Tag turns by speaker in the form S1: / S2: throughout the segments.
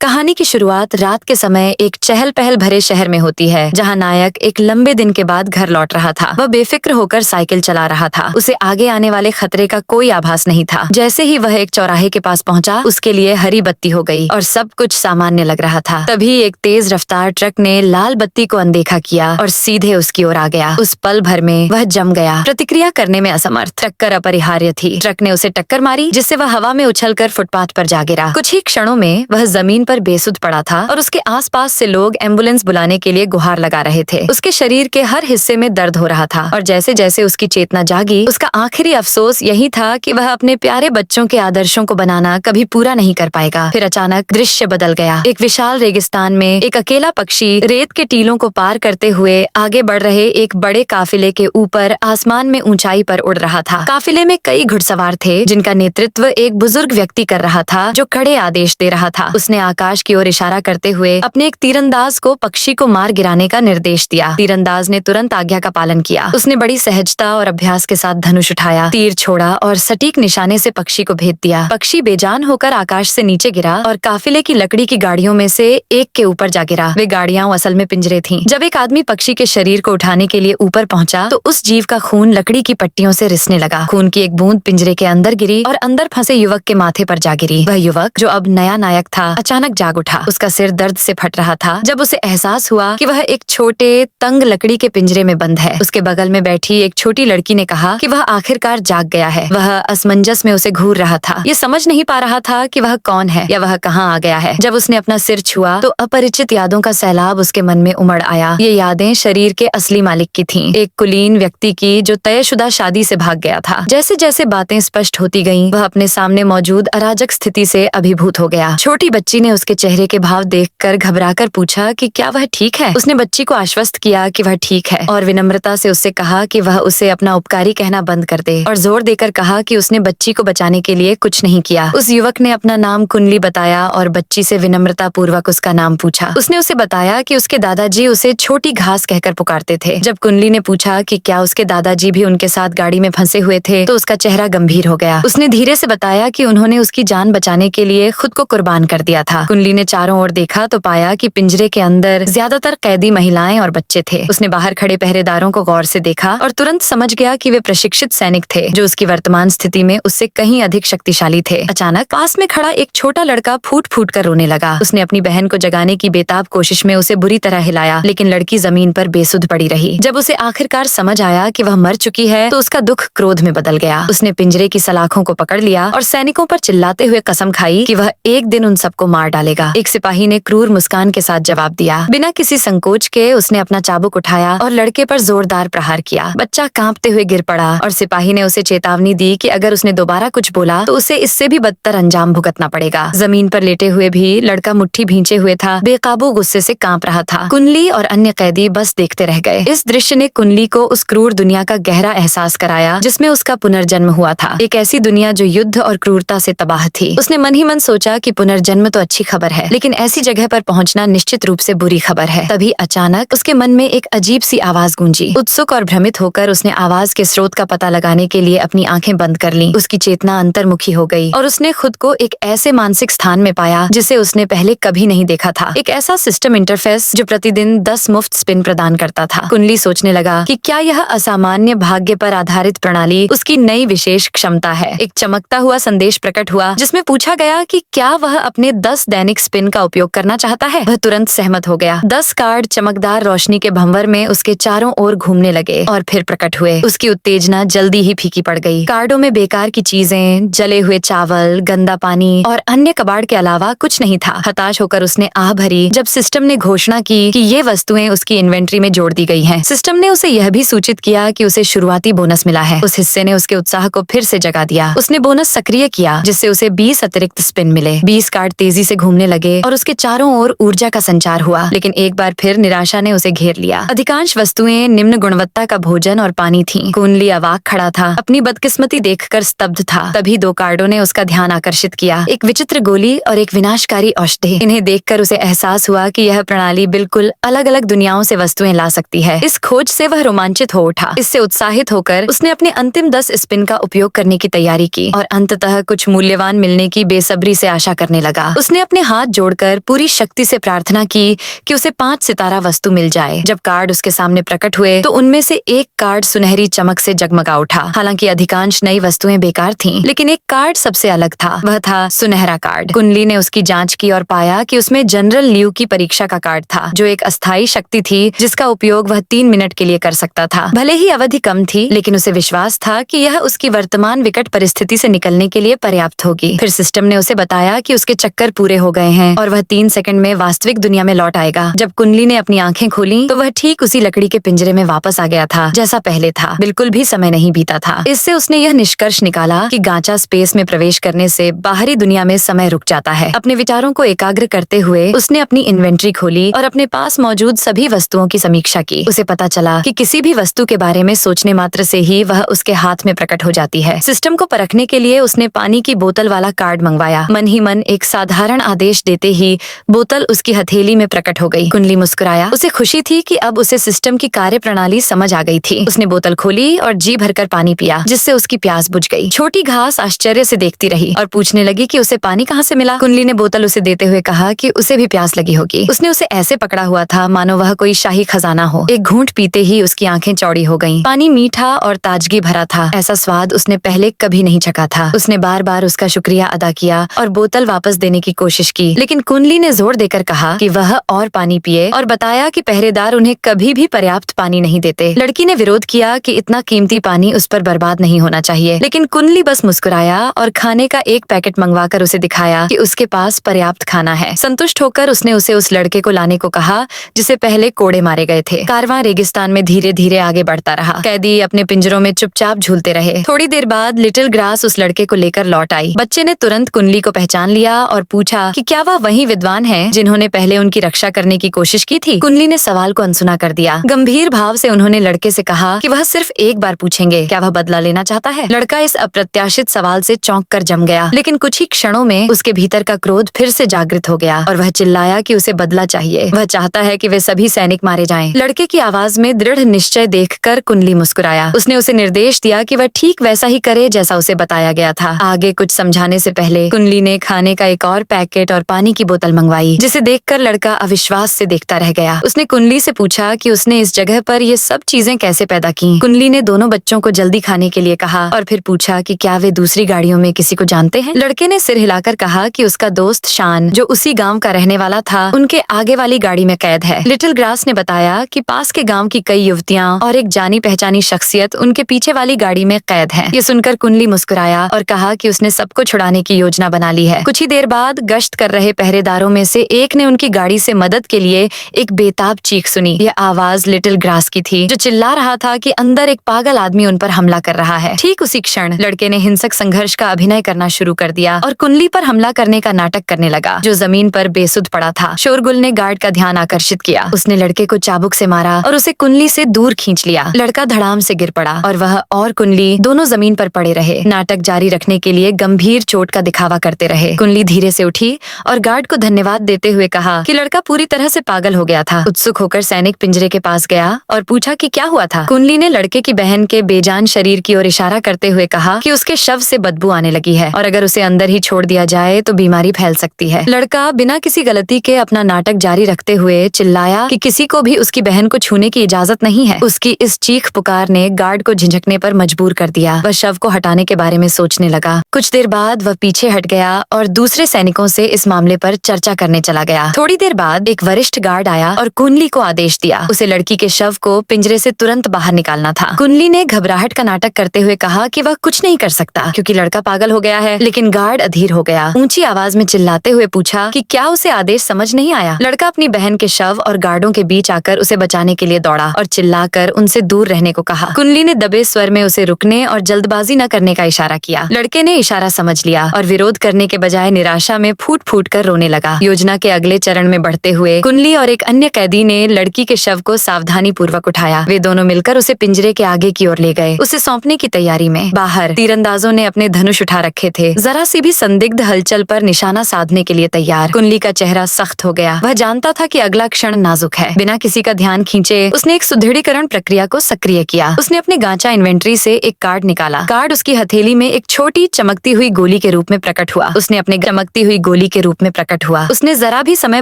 S1: कहानी की शुरुआत रात के समय एक चहल पहल भरे शहर में होती है, जहां नायक एक लंबे दिन के बाद घर लौट रहा था। वह बेफिक्र होकर साइकिल चला रहा था। उसे आगे आने वाले खतरे का कोई आभास नहीं था। जैसे ही वह एक चौराहे के पास पहुंचा, उसके लिए हरी बत्ती हो गई और सब कुछ सामान्य लग रहा था। तभी एक तेज रफ्तार ट्रक ने लाल बत्ती को अनदेखा किया और सीधे उसकी ओर आ गया। उस पल भर में वह जम गया, प्रतिक्रिया करने में असमर्थ। टक्कर अपरिहार्य थी। ट्रक ने उसे टक्कर मारी, जिससे वह हवा में उछलकर फुटपाथ पर जा गिरा। कुछ ही क्षणों में वह जमीन पर बेसुध पड़ा था और उसके आसपास से लोग एम्बुलेंस बुलाने के लिए गुहार लगा रहे थे। उसके शरीर के हर हिस्से में दर्द हो रहा था और जैसे जैसे उसकी चेतना जागी, उसका आखिरी अफसोस यही था कि वह अपने प्यारे बच्चों के आदर्शों को बनाना कभी पूरा नहीं कर पाएगा। फिर अचानक दृश्य बदल गया। एक विशाल रेगिस्तान में एक अकेला पक्षी रेत के टीलों को पार करते हुए आगे बढ़ रहे एक बड़े काफिले के ऊपर आसमान में ऊंचाई पर उड़ रहा था। काफिले में कई घुड़सवार थे, जिनका नेतृत्व एक बुजुर्ग व्यक्ति कर रहा था, जो कड़े आदेश दे रहा था। उसने आकाश की ओर इशारा करते हुए अपने एक तीरंदाज को पक्षी को मार गिराने का निर्देश दिया। तीरंदाज ने तुरंत आज्ञा का पालन किया। उसने बड़ी सहजता और अभ्यास के साथ धनुष उठाया, तीर छोड़ा और सटीक निशाने से पक्षी को भेद दिया। पक्षी बेजान होकर आकाश से नीचे गिरा और काफिले की लकड़ी की गाड़ियों में से एक के ऊपर जा गिरा। वे गाड़ियां असल में पिंजरे थीं। जब एक आदमी पक्षी के शरीर को उठाने के लिए ऊपर पहुंचा, तो उस जीव का खून लकड़ी की पट्टियों से रिसने लगा। खून की एक बूंद पिंजरे के अंदर गिरी और अंदर फंसे युवक के माथे पर जा गिरी। वह युवक, जो अब नया नायक था, अचानक जाग उठा। उसका सिर दर्द से फट रहा था जब उसे एहसास हुआ कि वह एक छोटे तंग लकड़ी के पिंजरे में बंद है। उसके बगल में बैठी एक छोटी लड़की ने कहा कि वह आखिरकार जाग गया है। वह असमंजस में उसे घूर रहा था। ये समझ नहीं पा रहा था कि वह कौन है या वह कहाँ आ गया है। जब उसने अपना सिर छुआ, तो अपरिचित यादों का सैलाब उसके मन में उमड़ आया। ये यादें शरीर के असली मालिक की थीं, एक कुलीन व्यक्ति की जो तयशुदा शादी से भाग गया था। जैसे जैसे बातें स्पष्ट होती गईं, वह अपने सामने मौजूद अराजक स्थिति से अभिभूत हो गया। छोटी बच्ची ने उसके चेहरे के भाव देखकर घबराकर पूछा कि क्या वह ठीक है। उसने बच्ची को आश्वस्त किया कि वह ठीक है और विनम्रता से उससे कहा कि वह उसे अपना उपकारी कहना बंद कर दे, और जोर देकर कहा कि उसने बच्ची को बचाने के लिए कुछ नहीं किया। उस युवक ने अपना नाम कुनली बताया और बच्ची से विनम्रता पूर्वक उसका नाम पूछा। उसने उसे बताया कि उसके दादाजी उसे छोटी घास कहकर पुकारते थे। जब कुनली ने पूछा कि क्या उसके दादाजी भी उनके साथ गाड़ी में फंसे हुए थे, तो उसका चेहरा गंभीर हो गया। उसने धीरे से बताया कि उन्होंने उसकी जान बचाने के लिए खुद को कुर्बान कर दिया था। कुनली ने चारों ओर देखा तो पाया कि पिंजरे के अंदर ज्यादातर कैदी महिलाएं और बच्चे थे। उसने बाहर खड़े पहरेदारों को गौर से देखा और तुरंत समझ गया कि वे प्रशिक्षित सैनिक थे, जो उसकी वर्तमान स्थिति में उससे कहीं अधिक शक्तिशाली थे। अचानक पास में खड़ा एक छोटा लड़का फूट फूट कर रोने लगा। उसने अपनी बहन को जगाने की बेताब कोशिश में उसे बुरी तरह हिलाया, लेकिन लड़की जमीन पर बेसुध पड़ी रही। जब उसे आखिरकार समझ आया कि वह मर चुकी है, तो उसका दुख क्रोध में बदल गया। उसने पिंजरे की सलाखों को पकड़ लिया और सैनिकों पर चिल्लाते हुए कसम खाई कि वह एक दिन उन सबको मार डालेगा। एक सिपाही ने क्रूर मुस्कान के साथ जवाब दिया। बिना किसी संकोच के उसने अपना चाबुक उठाया और लड़के पर जोरदार प्रहार किया। बच्चा कांपते हुए गिर पड़ा और सिपाही ने उसे चेतावनी दी कि अगर उसने दोबारा कुछ बोला तो उसे इससे भी बदतर अंजाम भुगतना पड़ेगा। जमीन पर लेटे हुए भी लड़का मुट्ठी भींचे हुए था, बेकाबू गुस्से से कांप रहा था। कुनली और अन्य कैदी बस देखते रह गए। इस दृश्य ने कुनली को उस क्रूर दुनिया का गहरा एहसास कराया, जिसमें उसका पुनर्जन्म हुआ था। एक ऐसी दुनिया जो युद्ध और क्रूरता से तबाह थी। उसने मन ही मन सोचा कि पुनर्जन्म तो अच्छी खबर है, लेकिन ऐसी जगह पर पहुंचना निश्चित रूप से बुरी खबर है। तभी अचानक उसके मन में एक अजीब सी आवाज गूंजी। उत्सुक और भ्रमित होकर उसने आवाज के स्रोत का पता लगाने के लिए अपनी आंखें बंद कर लीं। उसकी चेतना अंतर्मुखी हो गई और उसने खुद को एक ऐसे मानसिक स्थान में पाया जिसे उसने पहले कभी नहीं देखा था। एक ऐसा सिस्टम इंटरफेस जो प्रतिदिन 10 मुफ्त स्पिन प्रदान करता था। कुनली सोचने लगा कि क्या यह असामान्य भाग्य पर आधारित प्रणाली उसकी नई विशेष क्षमता है। एक चमकता हुआ संदेश प्रकट हुआ, जिसमें पूछा गया कि क्या वह अपने 10 दैनिक स्पिन का उपयोग करना चाहता है। वह तुरंत सहमत हो गया। 10 कार्ड चमकदार रोशनी के भंवर में उसके चारों ओर घूमने लगे और फिर प्रकट हुए। उसकी उत्तेजना जल्दी ही फीकी पड़ गई। कार्डों में बेकार की चीजें, जले हुए चावल, गंदा पानी और अन्य कबाड़ के अलावा कुछ नहीं था। हताश होकर उसने आह भरी जब सिस्टम ने घोषणा की कि ये वस्तुएं उसकी इन्वेंट्री में जोड़ दी गई हैं। सिस्टम ने उसे यह भी सूचित किया कि उसे शुरुआती बोनस मिला है। उस हिस्से ने उसके उत्साह को फिर से जगा दिया। उसने बोनस सक्रिय किया, जिससे उसे 20 अतिरिक्त स्पिन मिले। 20 कार्ड तेजी से घूमने लगे और उसके चारों ओर ऊर्जा का संचार हुआ, लेकिन एक बार फिर निराशा ने उसे घेर लिया। अधिकांश वस्तुएं निम्न गुणवत्ता का भोजन और पानी थीं। कुनली अवाक खड़ा था, अपनी बदकिस्मती देखकर स्तब्ध था। तभी 2 कार्डों ने उसका ध्यान आकर्षित किया, एक विचित्र गोली और एक विनाशकारी औषधि। इन्हें देखकर उसे एहसास हुआ कि यह प्रणाली बिल्कुल अलग अलग दुनियाओं से वस्तुएं ला सकती है। इस खोज से वह रोमांचित हो उठा। इससे उत्साहित होकर उसने अपने अंतिम 10 स्पिन का उपयोग करने की तैयारी की और अंततः कुछ मूल्यवान मिलने की बेसब्री से आशा करने लगा। उसने अपने अपने हाथ जोड़कर पूरी शक्ति से प्रार्थना की कि उसे 5 सितारा वस्तु मिल जाए। जब कार्ड उसके सामने प्रकट हुए तो उनमें से एक कार्ड सुनहरी चमक से जगमगा उठा। हालांकि अधिकांश नई वस्तुएं बेकार थीं, लेकिन एक कार्ड सबसे अलग था। वह था सुनहरा कार्ड। कुंडली ने उसकी जांच की और पाया कि उसमें जनरल ल्यू की परीक्षा का कार्ड था, जो एक अस्थायी शक्ति थी जिसका उपयोग वह 3 मिनट के लिए कर सकता था। भले ही अवधि कम थी, लेकिन उसे विश्वास था कि यह उसकी वर्तमान विकट परिस्थिति से निकलने के लिए पर्याप्त होगी। फिर सिस्टम ने उसे बताया कि उसके चक्कर पूरे हो गए हैं और वह 3 सेकंड में वास्तविक दुनिया में लौट आएगा। जब कुंडली ने अपनी आंखें खोली तो वह ठीक उसी लकड़ी के पिंजरे में वापस आ गया था जैसा पहले था। बिल्कुल भी समय नहीं बीता था। इससे उसने यह निष्कर्ष निकाला कि गांचा स्पेस में प्रवेश करने से बाहरी दुनिया में समय रुक जाता है। अपने विचारों को एकाग्र करते हुए उसने अपनी इन्वेंट्री खोली और अपने पास मौजूद सभी वस्तुओं की समीक्षा की। उसे पता चला कि किसी भी वस्तु के बारे में सोचने मात्र से ही वह उसके हाथ में प्रकट हो जाती है। सिस्टम को परखने के लिए उसने पानी की बोतल वाला कार्ड मंगवाया। मन ही मन एक साधारण आदेश देते ही बोतल उसकी हथेली में प्रकट हो गई। कुंडली मुस्कुराया। उसे खुशी थी कि अब उसे सिस्टम की कार्य प्रणाली समझ आ गई थी। उसने बोतल खोली और जी भरकर पानी पिया, जिससे उसकी प्यास बुझ गई। छोटी घास आश्चर्य से देखती रही और पूछने लगी कि उसे पानी कहाँ से मिला। कुंडली ने बोतल उसे देते हुए कहा कि उसे भी प्यास लगी होगी। उसने उसे ऐसे पकड़ा हुआ था मानो वह कोई शाही खजाना हो। एक घूंट पीते ही उसकी आंखें चौड़ी हो गईं। पानी मीठा और ताजगी भरा था। ऐसा स्वाद उसने पहले कभी नहीं चखा था। उसने बार बार उसका शुक्रिया अदा किया और बोतल वापस देने की कोशिश की, लेकिन कुंडली ने जोर देकर कहा कि वह और पानी पिए और बताया कि पहरेदार उन्हें कभी भी पर्याप्त पानी नहीं देते। लड़की ने विरोध किया कि इतना कीमती पानी उस पर बर्बाद नहीं होना चाहिए, लेकिन कुंडली बस मुस्कुराया और खाने का एक पैकेट मंगवाकर उसे दिखाया कि उसके पास पर्याप्त खाना है। संतुष्ट होकर उसने उसे उस लड़के को लाने को कहा जिसे पहले कोड़े मारे गए थे। कारवां रेगिस्तान में धीरे धीरे आगे बढ़ता रहा। कैदी अपने पिंजरों में चुपचाप झूलते रहे। थोड़ी देर बाद लिटिल ग्रास उस लड़के को लेकर लौट आई। बच्चे ने तुरंत कुंडली को पहचान लिया और पूछा कि क्या वह वही विद्वान है जिन्होंने पहले उनकी रक्षा करने की कोशिश की थी। कुंडली ने सवाल को अनसुना कर दिया। गंभीर भाव से उन्होंने लड़के से कहा कि वह सिर्फ एक बार पूछेंगे, क्या वह बदला लेना चाहता है। लड़का इस अप्रत्याशित सवाल से चौंक कर जम गया, लेकिन कुछ ही क्षणों में उसके भीतर का क्रोध फिर से जागृत हो गया और वह चिल्लाया कि उसे बदला चाहिए। वह चाहता है कि वे सभी सैनिक मारे जाएं। लड़के की आवाज में दृढ़ निश्चय देखकर कुंडली मुस्कुराया। उसने उसे निर्देश दिया कि वह ठीक वैसा ही करे जैसा उसे बताया गया था। आगे कुछ समझाने से पहले कुंडली ने खाने का एक और पैकेट और पानी की बोतल मंगवाई, जिसे देखकर लड़का अविश्वास से देखता रह गया। उसने कुंडली से पूछा कि उसने इस जगह पर ये सब चीजें कैसे पैदा की। कुंडली ने दोनों बच्चों को जल्दी खाने के लिए कहा और फिर पूछा कि क्या वे दूसरी गाड़ियों में किसी को जानते हैं। लड़के ने सिर हिलाकर कहा कि उसका दोस्त शान, जो उसी गांव का रहने वाला था, उनके आगे वाली गाड़ी में कैद है। लिटिल ग्रास ने बताया कि पास के गांव की कई युवतियां और एक जानी पहचानी शख्सियत उनके पीछे वाली गाड़ी में कैद है। ये सुनकर कुंडली मुस्कुराया और कहा कि उसने सबको छुड़ाने की योजना बना ली है। कुछ ही देर बाद गश्त कर रहे पहरेदारों में से एक ने उनकी गाड़ी से मदद के लिए एक बेताब चीख सुनी। यह आवाज लिटिल ग्रास की थी, जो चिल्ला रहा था कि अंदर एक पागल आदमी उन पर हमला कर रहा है। ठीक उसी क्षण लड़के ने हिंसक संघर्ष का अभिनय करना शुरू कर दिया और कुंडली पर हमला करने का नाटक करने लगा, जो जमीन पर बेसुध पड़ा था। शोरगुल ने गार्ड का ध्यान आकर्षित किया। उसने लड़के को चाबुक से मारा और उसे कुंडली से दूर खींच लिया। लड़का धड़ाम से गिर पड़ा और वह और कुंडली दोनों जमीन पर पड़े रहे। नाटक जारी रखने के लिए गंभीर चोट का दिखावा करते रहे। कुंडली धीरे से उठी और गार्ड को धन्यवाद देते हुए कहा कि लड़का पूरी तरह से पागल हो गया था। उत्सुक होकर सैनिक पिंजरे के पास गया और पूछा कि क्या हुआ था। कुंडली ने लड़के की बहन के बेजान शरीर की ओर इशारा करते हुए कहा कि उसके शव से बदबू आने लगी है और अगर उसे अंदर ही छोड़ दिया जाए तो बीमारी फैल सकती है। लड़का बिना किसी गलती के अपना नाटक जारी रखते हुए चिल्लाया कि किसी को भी उसकी बहन को छूने की इजाजत नहीं है। उसकी इस चीख पुकार ने गार्ड को झिझकने पर मजबूर कर दिया। वह शव को हटाने के बारे में सोचने लगा। कुछ देर बाद वह पीछे हट गया और दूसरे सैनिकों से इस मामले पर चर्चा करने चला गया। थोड़ी देर बाद एक वरिष्ठ गार्ड आया और कुंडली को आदेश दिया उसे लड़की के शव को पिंजरे से तुरंत बाहर निकालना था। कुंडली ने घबराहट का नाटक करते हुए कहा कि वह कुछ नहीं कर सकता क्योंकि लड़का पागल हो गया है, लेकिन गार्ड अधीर हो गया। ऊंची आवाज में चिल्लाते हुए पूछा कि क्या उसे आदेश समझ नहीं आया। लड़का अपनी बहन के शव और गार्डों के बीच आकर उसे बचाने के लिए दौड़ा और चिल्लाकर उनसे दूर रहने को कहा। कुंडली ने दबे स्वर में उसे रुकने और जल्दबाजी न करने का इशारा किया। लड़के ने इशारा समझ लिया और विरोध करने के बजाय निराशा में फूट फूट कर रोने लगा। योजना के अगले चरण में बढ़ते हुए कुंडली और एक अन्य कैदी ने लड़की के शव को सावधानी पूर्वक उठाया। वे दोनों मिलकर उसे पिंजरे के आगे की ओर ले गए, उसे सौंपने की तैयारी में। बाहर तीरंदाजों ने अपने धनुष उठा रखे थे, जरा सी भी संदिग्ध हलचल पर निशाना साधने के लिए तैयार। कुंडली का चेहरा सख्त हो गया। वह जानता था कि अगला क्षण नाजुक है। बिना किसी का ध्यान खींचे उसने एक सुदृढ़ीकरण प्रक्रिया को सक्रिय किया। उसने अपने गांचा इन्वेंट्री से एक कार्ड निकाला। कार्ड उसकी हथेली में एक छोटी चमक चमकती हुई गोली के रूप में प्रकट हुआ। उसने अपने चमकती हुई गोली के रूप में प्रकट हुआ। उसने जरा भी समय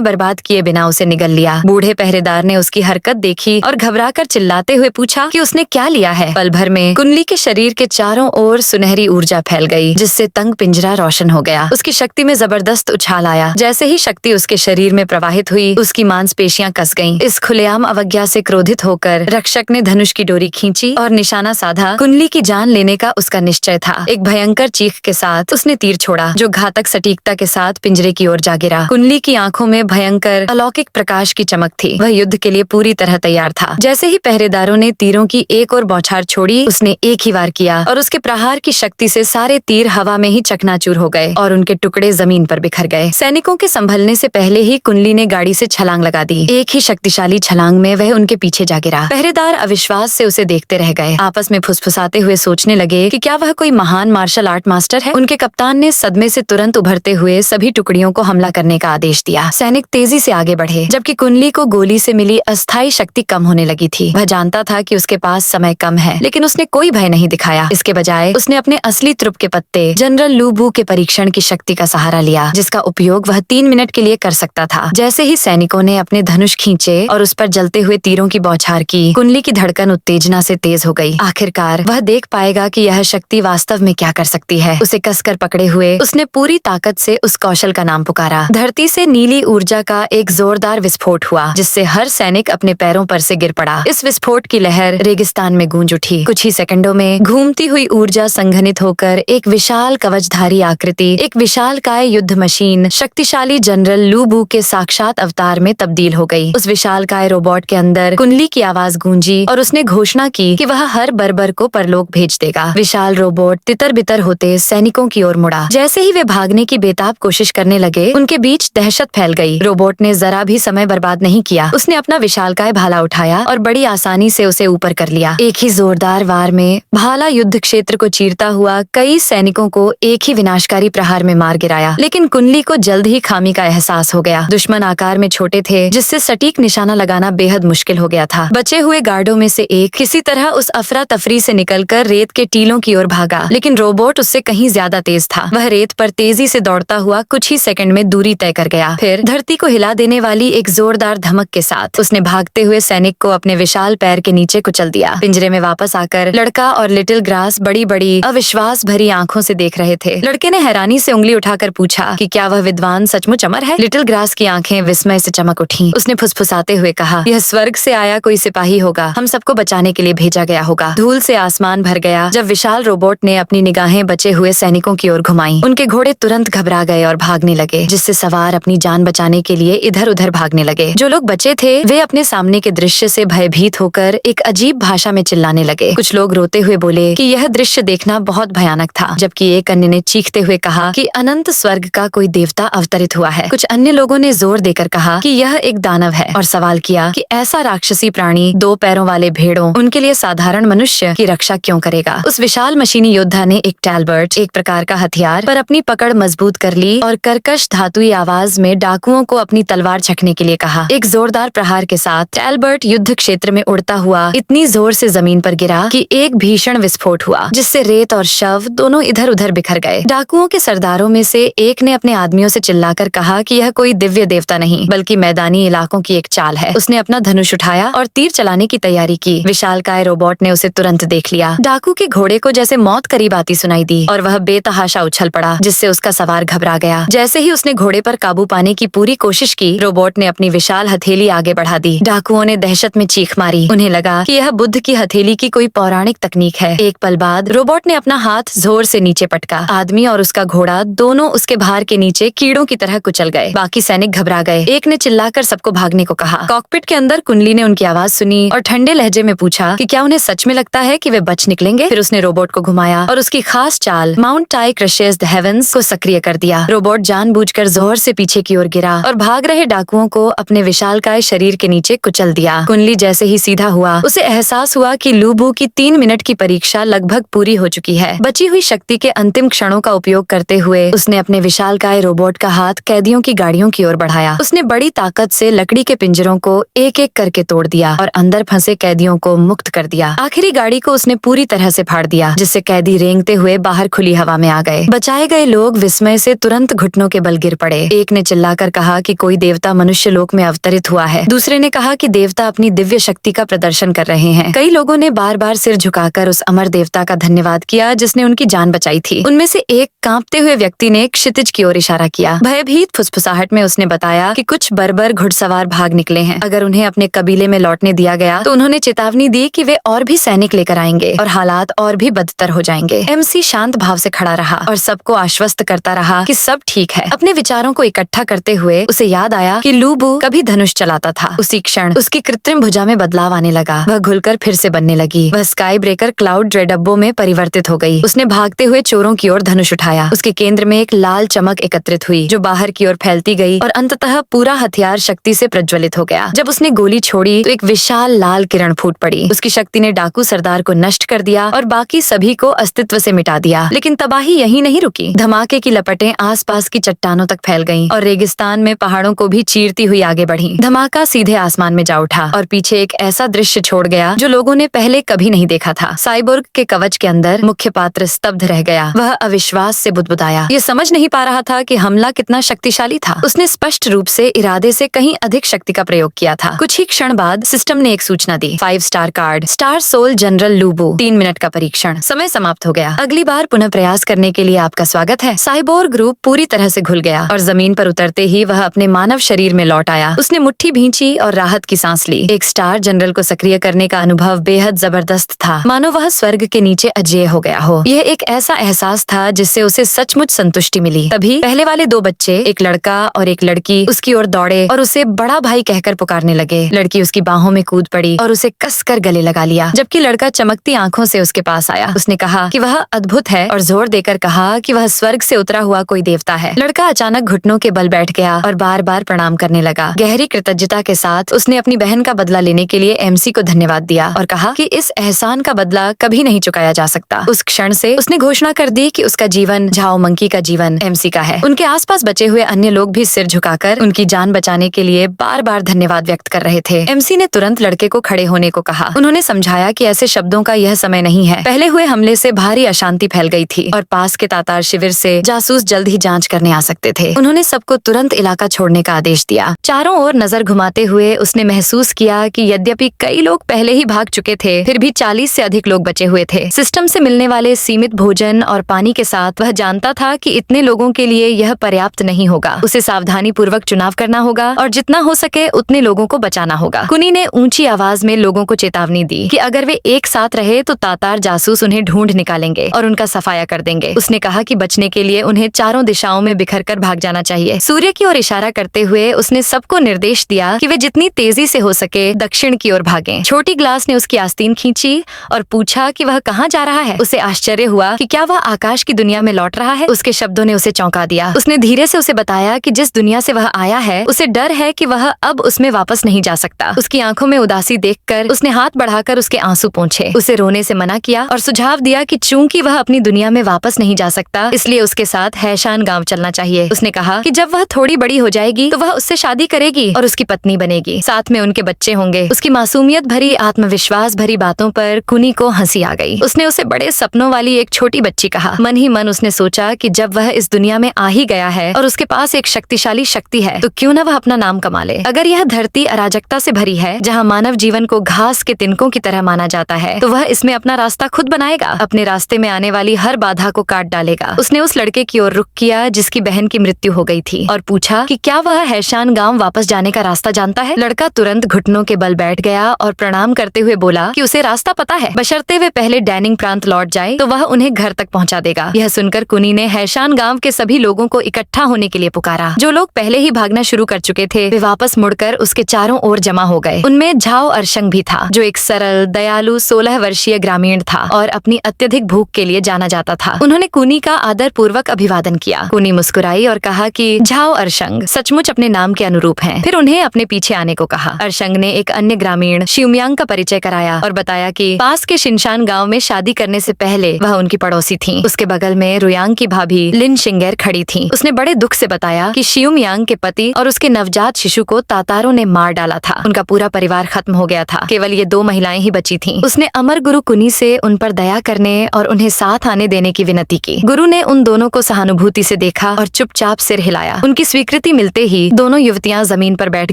S1: बर्बाद किए बिना उसे निगल लिया। बूढ़े पहरेदार ने उसकी हरकत देखी और घबराकर चिल्लाते हुए पूछा कि उसने क्या लिया है। पल भर में कुंडली के शरीर के चारों ओर सुनहरी ऊर्जा फैल गई, जिससे तंग पिंजरा रोशन हो गया। उसकी शक्ति में जबरदस्त उछाल आया। जैसे ही शक्ति उसके शरीर में प्रवाहित हुई, उसकी मांसपेशियां कस गईं। इस खुलेआम अवज्ञा से क्रोधित होकर रक्षक ने धनुष की डोरी खींची और निशाना साधा। कुंडली की जान लेने का उसका निश्चय था। एक भयंकर चीख के साथ उसने तीर छोड़ा, जो घातक सटीकता के साथ पिंजरे की ओर जा गिरा। कुंडली की आंखों में भयंकर अलौकिक प्रकाश की चमक थी। वह युद्ध के लिए पूरी तरह तैयार था। जैसे ही पहरेदारों ने तीरों की एक और बौछार छोड़ी, उसने एक ही वार किया और उसके प्रहार की शक्ति से सारे तीर हवा में ही चकनाचूर हो गए और उनके टुकड़े जमीन पर बिखर गए। सैनिकों के संभलने से पहले ही कुंडली ने गाड़ी से छलांग लगा दी। एक ही शक्तिशाली छलांग में वह उनके पीछे जा गिरा। पहरेदार अविश्वास से उसे देखते रह गए, आपस में फुसफुसाते हुए सोचने लगे कि क्या वह कोई महान मार्शल आर्ट मास्टर है। उनके कप्तान ने सदमे से तुरंत उभरते हुए सभी टुकड़ियों को हमला करने का आदेश दिया। सैनिक तेजी से आगे बढ़े, जबकि कुंडली को गोली से मिली अस्थायी शक्ति कम होने लगी थी। वह जानता था कि उसके पास समय कम है, लेकिन उसने कोई भय नहीं दिखाया। इसके बजाय उसने अपने असली त्रुप के पत्ते जनरल लू बू के परीक्षण की शक्ति का सहारा लिया, जिसका उपयोग वह 3 मिनट के लिए कर सकता था। जैसे ही सैनिकों ने अपने धनुष खींचे और उस पर जलते हुए तीरों की बौछार की, कुंडली की धड़कन उत्तेजना से तेज हो गई। आखिरकार वह देख पाएगा कि यह शक्ति वास्तव में क्या कर सकती है। उसे कसकर पकड़े हुए उसने पूरी ताकत से उस कौशल का नाम पुकारा। धरती से नीली ऊर्जा का एक जोरदार विस्फोट हुआ, जिससे हर सैनिक अपने पैरों पर से गिर पड़ा। इस विस्फोट की लहर रेगिस्तान में गूंज उठी। कुछ ही सेकंडों में घूमती हुई ऊर्जा संघनित होकर एक विशाल कवचधारी आकृति, एक विशालकाय युद्ध मशीन, शक्तिशाली जनरल लू बू के साक्षात अवतार में तब्दील हो गई। उस विशालकाय रोबोट के अंदर कुंडली की आवाज गूंजी और उसने घोषणा की कि वह हर बर्बर को परलोक भेज देगा। विशाल रोबोट तितर बितर होते सैनिकों की ओर मुड़ा। जैसे ही वे भागने की बेताब कोशिश करने लगे, उनके बीच दहशत फैल गई। रोबोट ने जरा भी समय बर्बाद नहीं किया। उसने अपना विशालकाय भाला उठाया और बड़ी आसानी से उसे ऊपर कर लिया। एक ही जोरदार वार में भाला युद्ध क्षेत्र को चीरता हुआ कई सैनिकों को एक ही विनाशकारी प्रहार में मार गिराया। लेकिन कुंडली को जल्द ही खामी का एहसास हो गया। दुश्मन आकार में छोटे थे, जिससे सटीक निशाना लगाना बेहद मुश्किल हो गया था। बचे हुए गार्डों में से एक किसी तरह उस अफरा तफरी से निकलकर रेत के टीलों की ओर भागा, लेकिन रोबोट उससे कहीं ज्यादा तेज था। वह रेत पर तेजी से दौड़ता हुआ कुछ ही सेकंड में दूरी तय कर गया। फिर धरती को हिला देने वाली एक जोरदार धमक के साथ उसने भागते हुए सैनिक को अपने विशाल पैर के नीचे कुचल दिया। पिंजरे में वापस आकर लड़का और लिटिल ग्रास बड़ी बड़ी अविश्वास भरी आंखों से देख रहे थे। लड़के ने हैरानी से उंगली उठाकर पूछा कि क्या वह विद्वान सचमुच अमर है। लिटिल ग्रास की आंखें विस्मय से चमक उठी। उसने फुसफुसाते हुए कहा, यह स्वर्ग से आया कोई सिपाही होगा, हम सबको बचाने के लिए भेजा गया होगा। धूल से आसमान भर गया जब विशाल रोबोट ने अपनी निगाहें बचे हुए सैनिकों की ओर घुमाई। उनके घोड़े तुरंत घबरा गए और भागने लगे, जिससे सवार अपनी जान बचाने के लिए इधर उधर भागने लगे। जो लोग बचे थे वे अपने सामने के दृश्य से भयभीत होकर एक अजीब भाषा में चिल्लाने लगे। कुछ लोग रोते हुए बोले कि यह दृश्य देखना बहुत भयानक था, जबकि एक अन्य ने चीखते हुए कहा कि अनंत स्वर्ग का कोई देवता अवतरित हुआ है। कुछ अन्य लोगों ने जोर देकर कहा कि यह एक दानव है और सवाल किया कि ऐसा राक्षसी प्राणी 2 पैरों वाले भेड़ों, उनके लिए साधारण मनुष्य की रक्षा क्यों करेगा। उस विशाल मशीनी योद्धा ने एक टैलबर्ट, एक प्रकार का हथियार, पर अपनी पकड़ मजबूत कर ली और कर्कश धातुई आवाज में डाकुओं को अपनी तलवार छकने के लिए कहा। एक जोरदार प्रहार के साथ टैलबर्ट युद्ध क्षेत्र में उड़ता हुआ इतनी जोर से जमीन पर गिरा कि एक भीषण विस्फोट हुआ, जिससे रेत और शव दोनों इधर उधर बिखर गए। डाकुओं के सरदारों में से एक ने अपने आदमियों से चिल्लाकर कहा कि यह कोई दिव्य देवता नहीं, बल्कि मैदानी इलाकों की एक चाल है। उसने अपना धनुष उठाया और तीर चलाने की तैयारी की। विशालकाय रोबोट ने उसे तुरंत देख लिया। डाकू के घोड़े को जैसे मौत करीब आती सुनाई दी और वह बेतहाशा उछल पड़ा, जिससे उसका सवार घबरा गया। जैसे ही उसने घोड़े पर काबू पाने की पूरी कोशिश की, रोबोट ने अपनी विशाल हथेली आगे बढ़ा दी। डाकुओं ने दहशत में चीख मारी। उन्हें लगा कि यह बुद्ध की हथेली की कोई पौराणिक तकनीक है। एक पल बाद रोबोट ने अपना हाथ जोर से नीचे पटका। आदमी और उसका घोड़ा दोनों उसके भार के नीचे कीड़ों की तरह कुचल गए। बाकी सैनिक घबरा गए। एक ने चिल्लाकर सबको भागने को कहा। कॉकपिट के अंदर कुंडली ने उनकी आवाज सुनी और ठंडे लहजे में पूछा कि क्या उन्हें सच में लगता है कि वे बच निकलेंगे। फिर उसने रोबोट को घुमाया और उसकी खास चाल Mount Tai crushes the heavens को सक्रिय कर दिया। रोबोट जानबूझकर जोर से पीछे की ओर गिरा और भाग रहे डाकुओं को अपने विशालकाय शरीर के नीचे कुचल दिया। कुंडली जैसे ही सीधा हुआ, उसे एहसास हुआ कि लू बू की 3 मिनट की परीक्षा लगभग पूरी हो चुकी है। बची हुई शक्ति के अंतिम क्षणों का उपयोग करते हुए उसने अपने विशालकाय रोबोट का हाथ कैदियों की गाड़ियों की ओर बढ़ाया। उसने बड़ी ताकत से लकड़ी के पिंजरों को एक एक करके तोड़ दिया और अंदर फंसे कैदियों को मुक्त कर दिया। आखिरी गाड़ी को उसने पूरी तरह से फाड़ दिया, जिससे कैदी रेंगते हुए बाहर खुली खुली हवा में आ गए। बचाए गए लोग विस्मय से तुरंत घुटनों के बल गिर पड़े। एक ने चिल्लाकर कहा कि कोई देवता मनुष्य लोक में अवतरित हुआ है। दूसरे ने कहा कि देवता अपनी दिव्य शक्ति का प्रदर्शन कर रहे हैं। कई लोगों ने बार बार सिर झुकाकर उस अमर देवता का धन्यवाद किया जिसने उनकी जान बचाई थी। उनमें से एक कांपते हुए व्यक्ति ने क्षितिज की ओर इशारा किया। भयभीत फुसफुसाहट में उसने बताया कि कुछ बर्बर घुड़सवार भाग निकले हैं। अगर उन्हें अपने कबीले में लौटने दिया गया तो उन्होंने चेतावनी दी कि वे और भी सैनिक लेकर आएंगे और हालात और भी बदतर हो जाएंगे। एमसी शांत भाव से खड़ा रहा और सबको आश्वस्त करता रहा कि सब ठीक है। अपने विचारों को इकट्ठा करते हुए उसे याद आया कि लूबू कभी धनुष चलाता था। उसी क्षण उसकी कृत्रिम भुजा में बदलाव आने लगा। वह घुलकर फिर से बनने लगी। वह स्काई ब्रेकर क्लाउड रेडब्बो में परिवर्तित हो गई। उसने भागते हुए चोरों की ओर धनुष उठाया। उसके केंद्र में एक लाल चमक एकत्रित हुई जो बाहर की ओर फैलती गई और अंततः पूरा हथियार शक्ति से प्रज्वलित हो गया। जब उसने गोली छोड़ी तो एक विशाल लाल किरण फूट पड़ी। उसकी शक्ति ने डाकू सरदार को नष्ट कर दिया और बाकी सभी को अस्तित्व से मिटा दिया। लेकिन तबाही यहीं नहीं रुकी। धमाके की लपटें आसपास की चट्टानों तक फैल गईं और रेगिस्तान में पहाड़ों को भी चीरती हुई आगे बढ़ी। धमाका सीधे आसमान में जा उठा और पीछे एक ऐसा दृश्य छोड़ गया जो लोगों ने पहले कभी नहीं देखा था। साइबोर्ग के कवच के अंदर मुख्य पात्र स्तब्ध रह गया। वह अविश्वास से बुदबुदाया। ये समझ नहीं पा रहा था कि हमला कितना शक्तिशाली था। उसने स्पष्ट रूप से इरादे से कहीं अधिक शक्ति का प्रयोग किया था। कुछ ही क्षण बाद सिस्टम ने एक सूचना दी। 5 स्टार कार्ड, स्टार सोल जनरल लूबू, 3 मिनट का परीक्षण, समय समाप्त हो गया। अगली बार पुनः प्रयास करने के लिए आपका स्वागत है। साइबोर्ग ग्रुप पूरी तरह से घुल गया और जमीन पर उतरते ही वह अपने मानव शरीर में लौट आया। उसने मुट्ठी भींची और राहत की सांस ली। एक स्टार जनरल को सक्रिय करने का अनुभव बेहद जबरदस्त था, मानो वह स्वर्ग के नीचे अजेय हो गया हो। यह एक ऐसा एहसास था जिससे उसे सचमुच संतुष्टि मिली। तभी पहले वाले 2 बच्चे, एक लड़का और एक लड़की, उसकी ओर दौड़े और उसे बड़ा भाई कहकर पुकारने लगे। लड़की उसकी बाहों में कूद पड़ी और उसे कसकर गले लगा लिया, जबकि लड़का चमकती आंखों से उसके पास आया। उसने कहा कि वह अद्भुत है और जोर देकर कहा कि वह स्वर्ग से उतरा हुआ कोई देवता है। लड़का अचानक घुटनों के बल बैठ गया और बार बार प्रणाम करने लगा। गहरी कृतज्ञता के साथ उसने अपनी बहन का बदला लेने के लिए एमसी को धन्यवाद दिया और कहा कि इस एहसान का बदला कभी नहीं चुकाया जा सकता। उस क्षण से उसने घोषणा कर दी कि उसका जीवन झाओ मंकी का जीवन एमसी का है। उनके आसपास बचे हुए अन्य लोग भी सिर झुकाकर उनकी जान बचाने के लिए बार बार धन्यवाद व्यक्त कर रहे थे। एमसी ने तुरंत लड़के को खड़े होने को कहा। उन्होंने समझाया कि ऐसे शब्दों का यह समय नहीं है। पहले हुए हमले से भारी अशांति फैल गई थी और पास के तातार शिविर से जासूस जल्द ही जांच करने आ सकते थे। उन्होंने सबको तुरंत इलाका छोड़ने का आदेश दिया। चारों ओर नजर घुमाते हुए उसने महसूस किया कि यद्यपि कई लोग पहले ही भाग चुके थे, फिर भी 40 से अधिक लोग बचे हुए थे। सिस्टम से मिलने वाले सीमित भोजन और पानी के साथ वह जानता था कि इतने लोगों के लिए यह पर्याप्त नहीं होगा। उसे सावधानी पूर्वक चुनाव करना होगा और जितना हो सके उतने लोगों को बचाना होगा। कुनी ने ऊंची आवाज में लोगों को चेतावनी दी कि अगर वे एक साथ रहे तो तातार जासूस उन्हें ढूंढ निकालेंगे और उनका सफाया कर देंगे। उसने कहा कि बचने के लिए उन्हें चारों दिशाओं में बिखर कर भाग जाना चाहिए। सूर्य की ओर इशारा करते हुए उसने सबको निर्देश दिया कि वे जितनी तेजी से हो सके दक्षिण की ओर भागें। छोटी ग्लास ने उसकी आस्तीन खींची और पूछा कि वह कहाँ जा रहा है। उसे आश्चर्य हुआ कि क्या वह आकाश की दुनिया में लौट रहा है। उसके शब्दों ने उसे चौंका दिया। उसने धीरे से उसे बताया कि जिस दुनिया से वह आया है उसे डर है कि वह अब उसमें वापस नहीं जा सकता। उसकी आंखों में उदासी देखकर उसने हाथ बढ़ाकर उसके आंसू पोंछे। उसे रोने से मना किया और सुझाव दिया कि चूंकि वह अपनी दुनिया में वापस नहीं जा सकता, इसलिए उसके साथ हैशान गांव चलना चाहिए। उसने कहा कि जब वह थोड़ी बड़ी हो जाएगी तो वह उससे शादी करेगी और उसकी पत्नी बनेगी। साथ में उनके बच्चे होंगे। उसकी मासूमियत भरी आत्मविश्वास भरी बातों पर कुनी को हंसी आ गई। उसने उसे बड़े सपनों वाली एक छोटी बच्ची कहा। मन ही मन उसने सोचा कि जब वह इस दुनिया में आ ही गया है और उसके पास एक शक्तिशाली शक्ति है तो क्यों न वह अपना नाम कमा ले। अगर यह धरती अराजकता से भरी है, जहाँ मानव जीवन को घास के तिनकों की तरह माना जाता है, तो वह इसमें अपना रास्ता खुद बनाएगा। अपने रास्ते में आने वाली हर बाधा को काट डालेगा। उसने उस लड़के की ओर रुख किया जिसकी बहन की मृत्यु हो गई थी और पूछा कि क्या वह हैशान गांव वापस जाने का रास्ता जानता है। लड़का तुरंत घुटनों के बल बैठ गया और प्रणाम करते हुए बोला कि उसे रास्ता पता है, बशर्ते वे पहले डैनिंग प्रांत लौट जाए तो वह उन्हें घर तक पहुंचा देगा। यह सुनकर कुनी ने हैशान गांव के सभी लोगों को इकट्ठा होने के लिए पुकारा। जो लोग पहले ही भागना शुरू कर चुके थे वे वापस मुड़कर उसके चारों ओर जमा हो गए। उनमें झाओ अरशंग भी था, जो एक सरल दयालु 16 वर्षीय ग्रामीण था और अपनी अत्यधिक भूख के लिए जाना जाता था। उन्होंने कुनी का आदर पूर्वक अभिवादन किया। कुनी मुस्कुराई और कहा कि झाओ अरशंग सचमुच अपने नाम के अनुरूप हैं। फिर उन्हें अपने पीछे आने को कहा। अरशंग ने एक अन्य ग्रामीण शिवम्यांग का परिचय कराया और बताया कि पास के शिनशान गांव में शादी करने से पहले वह उनकी पड़ोसी थी। उसके बगल में रुयांग की भाभी लिन शिंगेर खड़ी थी। उसने बड़े दुख से बताया कि शिवम्यांग के पति और उसके नवजात शिशु को तातारों ने मार डाला था। उनका पूरा परिवार खत्म हो गया था। केवल ये 2 महिलाएं ही बची थीं। उसने अमर गुरु कुनी से उन पर दया करने और उन्हें साथ आने देने की विनती की। गुरु ने उन दोनों को सहानुभूति से देखा और चुपचाप सिर हिलाया। उनकी स्वीकृति मिलते ही दोनों युवतियां जमीन पर बैठ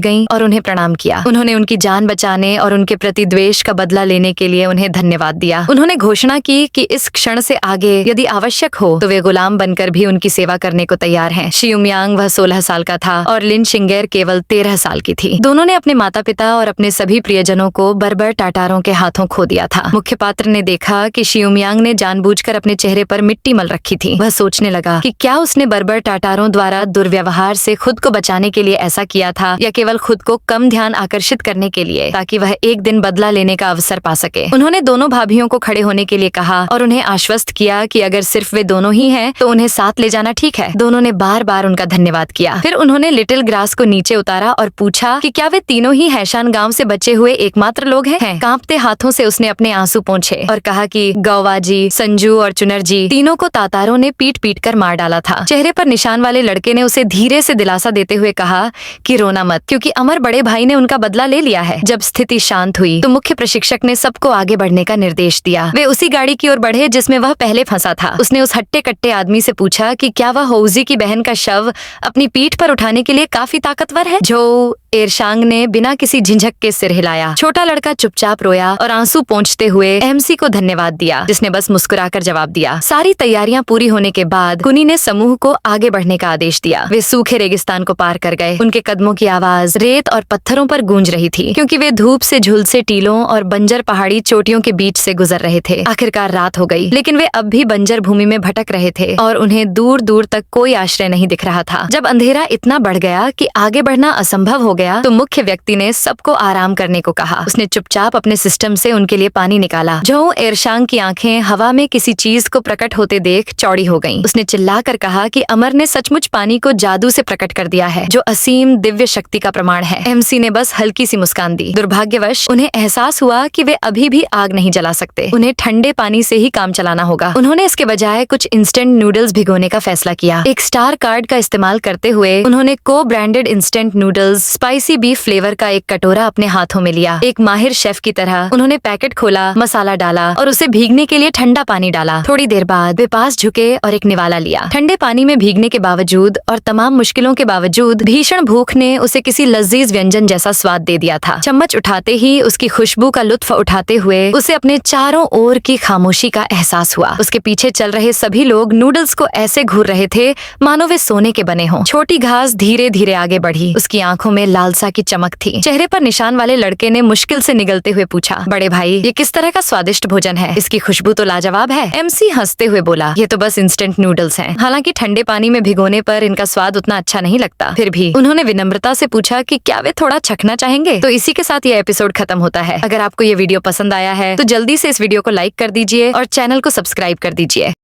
S1: गईं और उन्हें प्रणाम किया। उन्होंने उनकी जान बचाने और उनके प्रति द्वेष का बदला लेने के लिए उन्हें धन्यवाद दिया। उन्होंने घोषणा की कि इस क्षण से आगे यदि आवश्यक हो तो वे गुलाम बनकर भी उनकी सेवा करने को तैयार हैं। शियुमयांग वह 16 साल का था और लिन शिंगेर केवल 13 साल की थी। दोनों ने अपने माता पिता और अपने सभी प्रियजनों को बर्बर टाटारों के हाथों खो दिया था। मुख्य पात्र ने देखा कि शियुमयांग ने जानबूझकर अपने चेहरे पर मिट्टी मल रखी थी। वह सोचने लगा कि क्या उसने बर्बर टाटारों द्वारा दुर्व्यवहार से खुद को बचाने के लिए ऐसा किया था या केवल खुद को कम ध्यान आकर्षित करने के लिए, ताकि वह एक दिन बदला लेने का अवसर पा सके। उन्होंने दोनों भाभियों को खड़े होने के लिए कहा और उन्हें आश्वस्त किया कि अगर सिर्फ वे दोनों ही हैं तो उन्हें साथ ले जाना ठीक है। दोनों ने बार बार उनका धन्यवाद किया। फिर उन्होंने लिटिल ग्रास को नीचे उतारा और पूछा कि क्या वे तीनों ही हैशान गांव से बचे हुए एकमात्र लोग हैं? कांपते हाथों से उसने अपने आंसू पोंछे और कहा कि गौवाजी, संजू और चुनरजी तीनों को तातारों ने पीट पीट कर मार डाला था। चेहरे पर निशान वाले लड़के ने उसे धीरे से दिलासा देते हुए कहा कि रोना मत, क्योंकि अमर बड़े भाई ने उनका बदला ले लिया है। जब स्थिति शांत हुई तो मुख्य प्रशिक्षक ने सबको आगे बढ़ने का निर्देश दिया। वे उसी गाड़ी की ओर बढ़े जिसमें वह पहले फंसा था। उसने उस हट्टे कट्टे आदमी से पूछा कि क्या वह होउजी की बहन का शव अपनी पीठ पर उठाने के लिए काफी ताकतवर है? जो एरशांग ने बिना किसी झिझक के सिर हिलाया। छोटा लड़का चुपचाप रोया और आंसू पोंछते हुए एमसी को धन्यवाद दिया, जिसने बस मुस्कुराकर जवाब दिया। सारी तैयारियां पूरी होने के बाद कुनी ने समूह को आगे बढ़ने का आदेश दिया। वे सूखे रेगिस्तान को पार कर गए। उनके कदमों की आवाज रेत और पत्थरों पर गूंज रही थी, क्योंकि वे धूप से झुलसे टीलों और बंजर पहाड़ी चोटियों के बीच से गुजर रहे थे। आखिरकार रात हो गई, लेकिन वे अब भी बंजर भूमि में भटक रहे थे और उन्हें दूर दूर तक कोई आश्रय नहीं दिख रहा था। जब अंधेरा इतना बढ़ गया कि आगे बढ़ना असंभव हो गया तो मुख्य व्यक्ति ने सबको आराम करने को कहा। उसने चुपचाप अपने सिस्टम से उनके लिए पानी निकाला। जो एरशांग की आंखें हवा में किसी चीज को प्रकट होते देख चौड़ी हो गईं। उसने चिल्लाकर कहा कि अमर ने सचमुच पानी को जादू से प्रकट कर दिया है, जो असीम दिव्य शक्ति का प्रमाण है। एमसी ने बस हल्की सी मुस्कान दी। दुर्भाग्यवश उन्हें एहसास हुआ कि वे अभी भी आग नहीं जला सकते। उन्हें ठंडे पानी से ही काम चलाना होगा। उन्होंने इसके बजाय कुछ इंस्टेंट नूडल्स भिगोने का फैसला किया। एक स्टार कार्ड का इस्तेमाल करते हुए उन्होंने को branded instant noodles spicy beef flavour का एक कटोरा अपने हाथों में लिया। एक माहिर शेफ की तरह उन्होंने पैकेट खोला, मसाला डाला और उसे भीगने के लिए ठंडा पानी डाला। थोड़ी देर बाद वे पास झुके और एक निवाला लिया। ठंडे पानी में भीगने के बावजूद और तमाम मुश्किलों के बावजूद भीषण भूख ने उसे किसी लजीज व्यंजन जैसा स्वाद दे दिया था। चम्मच उठाते ही उसकी खुशबू का लुत्फ उठाते हुए उसे अपने चारों ओर की खामोशी का एहसास हुआ। उसके पीछे चल रहे सभी लोग नूडल्स को ऐसे घूर रहे थे मानो वे सोने के बने हों। छोटी घास धीरे धीरे आगे बढ़ी। उसकी आंखों में लालसा की चमक थी। चेहरे पर निशान वाले लड़के ने मुश्किल से निगलते हुए पूछा, बड़े भाई, ये किस तरह का स्वादिष्ट भोजन है? इसकी खुशबू तो लाजवाब है। एमसी हंसते हुए बोला, ये तो बस इंस्टेंट नूडल्स हैं। हालांकि ठंडे पानी में भिगोने पर इनका स्वाद उतना अच्छा नहीं लगता। फिर भी उन्होंने विनम्रता से पूछा कि क्या वे थोड़ा चखना चाहेंगे? तो इसी के साथ ये एपिसोड खत्म होता है। अगर आपको ये वीडियो पसंद आया है तो जल्दी से इस वीडियो को लाइक कर दीजिए और चैनल को सब्सक्राइब कर दीजिए।